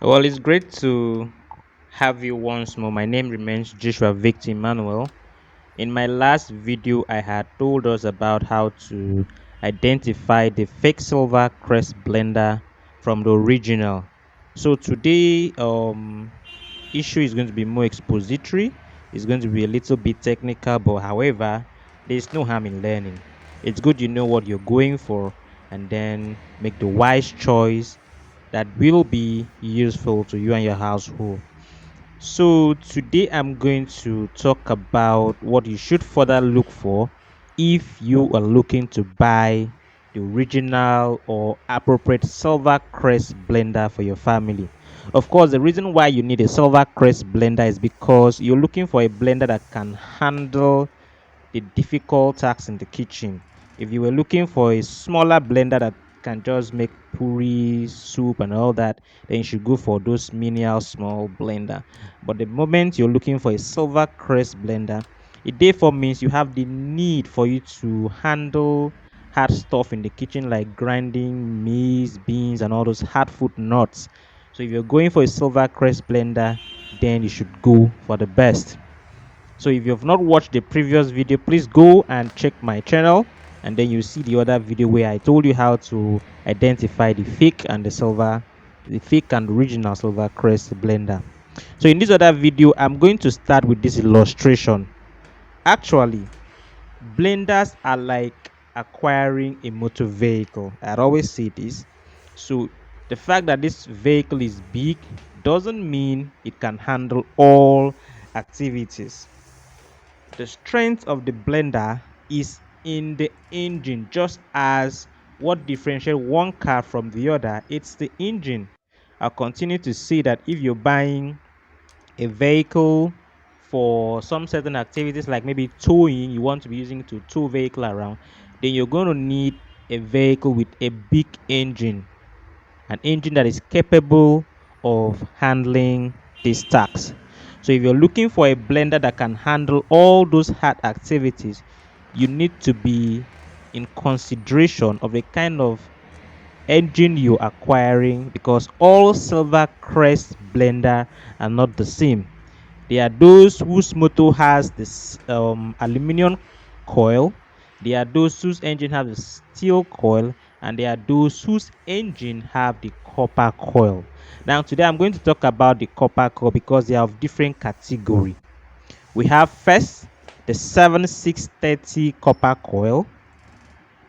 Well, it's great to have you once more. My name remains Joshua Victor Emmanuel. In my last video, I had told us about how to identify the fake silver crest blender from the original. So today, issue is going to be more expository. It's going to be a little bit technical, but however, there's no harm in learning. It's good you know what you're going for, and then make the wise choice that will be useful to you and your household. So, today I'm going to talk about what you should further look for if you are looking to buy the original or appropriate silver crest blender for your family. Of course, the reason why you need a silver crest blender is because you're looking for a blender that can handle the difficult tasks in the kitchen. If you were looking for a smaller blender that can just make puri, soup, and all that, then you should go for those minial small blender. But the moment you're looking for a silver crest blender, it therefore means you have the need for you to handle hard stuff in the kitchen like grinding maize, beans, and all those hard food nuts. So if you're going for a silver crest blender, then you should go for the best. So if you have not watched the previous video, please go and check my channel, and then you see the other video where I told you how to identify the fake and the fake and original silver crest blender. So in this other video, I'm going to start with this illustration. Actually, blenders are like acquiring a motor vehicle. I'd always say this. So the fact that this vehicle is big doesn't mean it can handle all activities. The strength of the blender is in the engine, just as what differentiates one car from the other, it's the engine. I'll continue to say that if you're buying a vehicle for some certain activities like maybe towing, you want to be using it to tow vehicle around, then you're going to need a vehicle with a big engine, an engine that is capable of handling these tasks. So if you're looking for a blender that can handle all those hard activities, you need to be in consideration of the kind of engine you're acquiring, because all silver crest blender are not the same. There are those whose motor has this aluminum coil. There are those whose engine have the steel coil, and there are those whose engine have the copper coil. Now, today I'm going to talk about the copper coil because they are of different category. We have first the 7630 copper coil.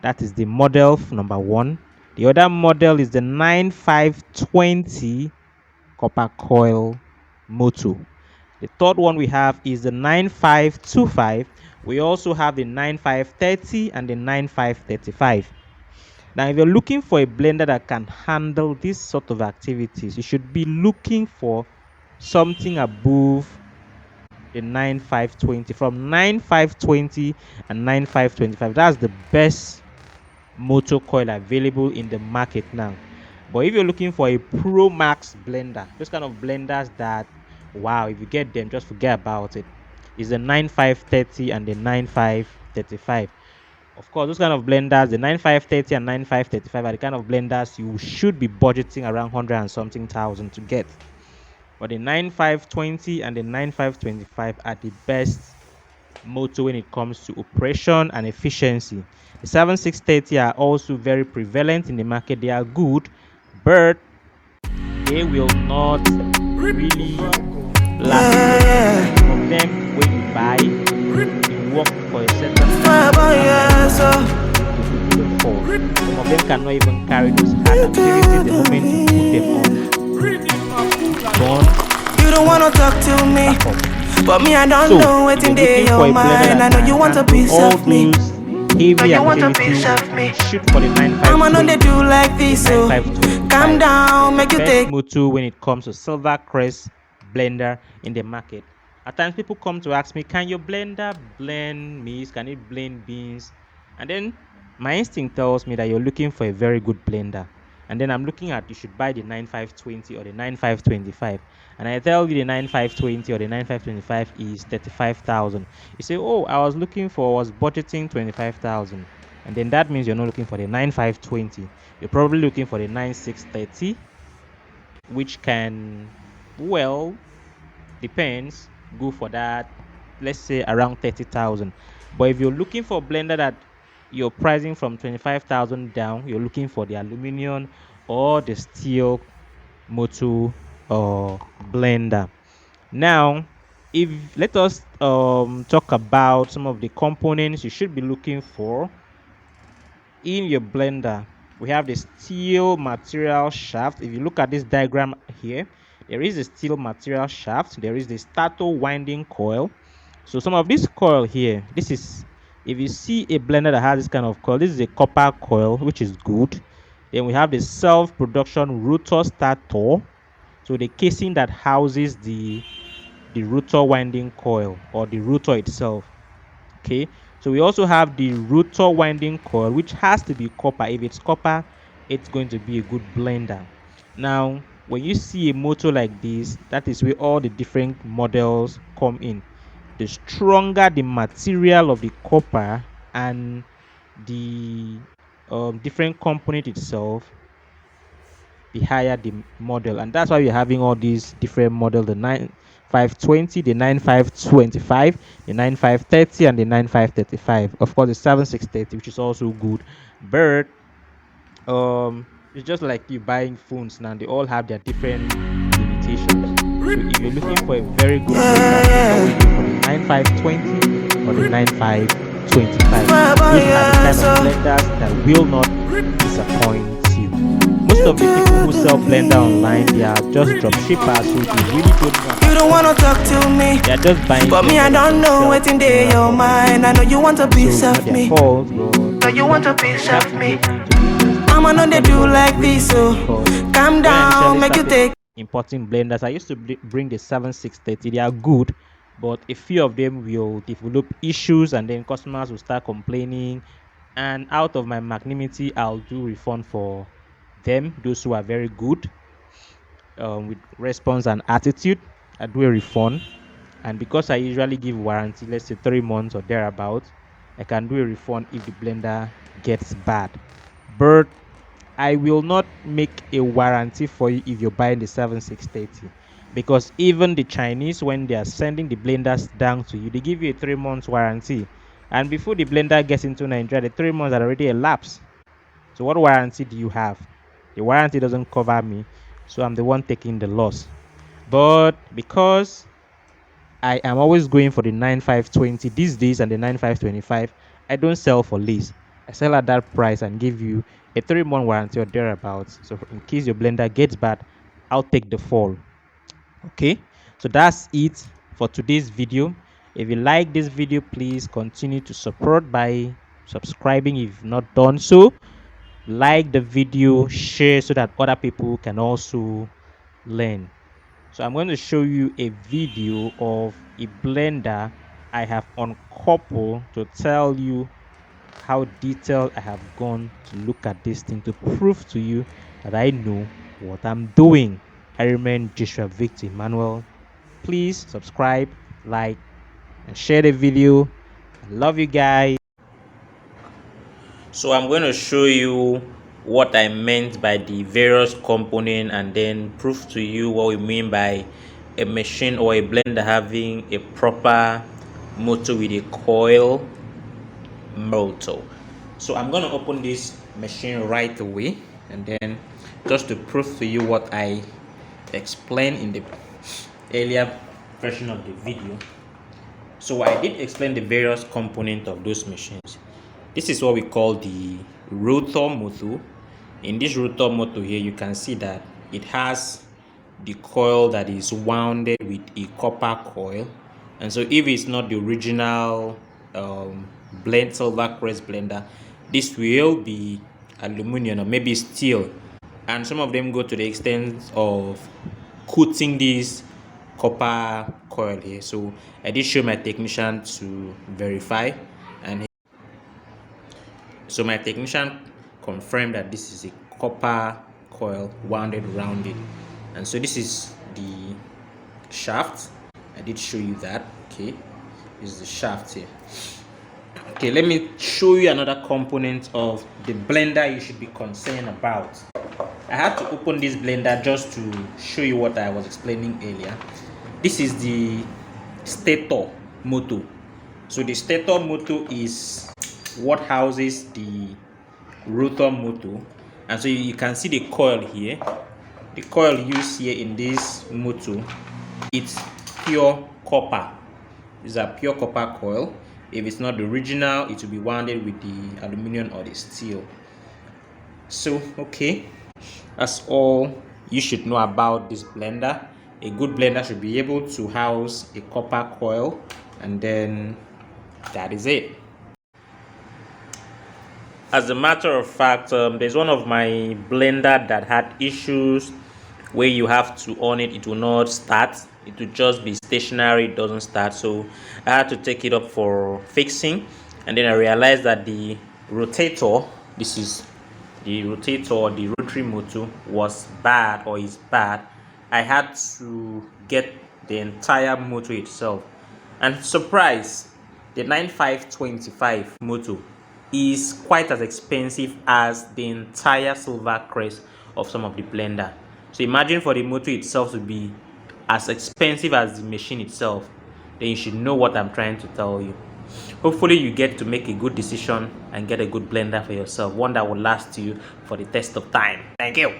That is the model number one. The other model is the 9520 copper coil motor. The third one we have is the 9525. We also have the 9530 and the 9535. Now, if you're looking for a blender that can handle this sort of activities, you should be looking for something above the 9520. From 9520 and 9525, that's the best motor coil available in the market now. But if you're looking for a Pro Max blender, those kind of blenders that, wow, if you get them, just forget about it, is the 9530 and the 9535. Of course, those kind of blenders, the 9530 and 9535, are the kind of blenders you should be budgeting around 100 and something thousand to get. But the 9520 and the 9525 are the best motor when it comes to operation and efficiency. The 7630 are also very prevalent in the market. They are good, but they will not really last. Some of them, when you buy, you work for a certain time to the fall. Some of them cannot even carry those hard activities the moment you put them on. You don't wanna talk to me, but me I don't know what's in your mind. I know you want a piece of me. Heavy activities, shoot for the 9520. I'ma know they do like this, so calm down, make you take motor when it comes to silver crest blender in the market. At times people come to ask me, can your blender blend maize? Can it blend beans? And then my instinct tells me that you're looking for a very good blender. And then I'm looking at, you should buy the 9520 or the 9525. And I tell you the 9520 or the 9525 is 35,000. You say, oh, was budgeting 25,000. And then that means you're not looking for the 9520. You're probably looking for the 9630 which can, well, depends, go for that, let's say around 30,000. But if you're looking for a blender that you're pricing from 25,000 down, you're looking for the aluminum or the steel motor blender. Now, if let us talk about some of the components you should be looking for in your blender. We have the steel material shaft. If you look at this diagram here, there is a steel material shaft, there is the starter winding coil. So some of this coil here, this is, if you see a blender that has this kind of coil, this is a copper coil, which is good. Then we have the self-production rotor starter, so the casing that houses the rotor winding coil or the rotor itself. Okay, so we also have the rotor winding coil, which has to be copper. If it's copper, it's going to be a good blender. Now, when you see a motor like this, that is where all the different models come in. The stronger the material of the copper and the different component itself, the higher the model. And that's why we're having all these different models: the 9520, the 9525, the 9530, and the 9535. Of course, the 7630, which is also good. But it's just like you buying phones now, they all have their different limitations. So if you're looking for a very good blender, you can always go for the 9520 or the 9525. Those are the kind of blenders that will not disappoint you. Most of the people who sell blender online, they are just drop shippers, so they really don't know. You don't wanna talk to me, they are just buying, but me I don't know what's in your mind. I know you want a piece so of me. fault, So you want a piece of me. I'm gonna do like this, so calm down, make you take. Importing blenders, I used to bring the 7630. They are good, but a few of them will develop issues, and then customers will start complaining. And out of my magnanimity, I'll do refund for them. Those who are very good with response and attitude, I do a refund. And because I usually give warranty, let's say 3 months or thereabouts, I can do a refund if the blender gets bad. But I will not make a warranty for you if you're buying the 7630, because even the Chinese, when they are sending the blenders down to you, they give you a 3 months warranty, and before the blender gets into Nigeria, the 3 months are already elapsed. So what warranty do you have? The warranty doesn't cover me, so I'm the one taking the loss. But because I am always going for the 9520 these days and the 9525, I don't sell for lease. I sell at that price and give you a 3-month warranty or thereabouts. So in case your blender gets bad, I'll take the fall. Okay, so that's it for today's video. If you like this video, please continue to support by subscribing if you've not done so. Like the video, share so that other people can also learn. So I'm going to show you a video of a blender I have uncoupled to tell you how detailed I have gone to look at this thing, to prove to you that I know what I'm doing. I remain Joshua Victor Emmanuel. Please subscribe, like, and share the video. I love you guys. So I'm going to show you what I meant by the various components, and then prove to you what we mean by a machine or a blender having a proper motor with a coil motor. So I'm going to open this machine right away, and then just to prove to you what I explained in the earlier version of the video. So I did explain the various components of those machines. This is what we call the rotor motor. In this rotor motor here, you can see that it has the coil that is wounded with a copper coil. And so if it's not the original silver crest blender, this will be aluminum or maybe steel. And some of them go to the extent of coating this copper coil here. So I did show my technician to verify, and so my technician confirmed that this is a copper coil wounded around it. And so this is the shaft. I did show you that. Okay, this is the shaft here. Okay, let me show you another component of the blender you should be concerned about. I had to open this blender just to show you what I was explaining earlier. This is the stator motor. So the stator motor is what houses the rotor motor, and so you can see the coil here. The coil used here in this motor, it's pure copper. It's a pure copper coil. If it's not the original, it will be wounded with the aluminum or the steel. So okay, that's all you should know about this blender. A good blender should be able to house a copper coil, and then that is it. As a matter of fact, there's one of my blender that had issues where you have to on it, it will not start. It will just be stationary, it doesn't start. So I had to take it up for fixing, and then I realized that the rotator, this is the rotator, the rotary motor, was bad or is bad. I had to get the entire motor itself, and surprise, the 9525 motor is quite as expensive as the entire silver crest of some of the blender. So imagine for the motor itself to be as expensive as the machine itself, then you should know what I'm trying to tell you. Hopefully you get to make a good decision and get a good blender for yourself, one that will last you for the test of time. Thank you.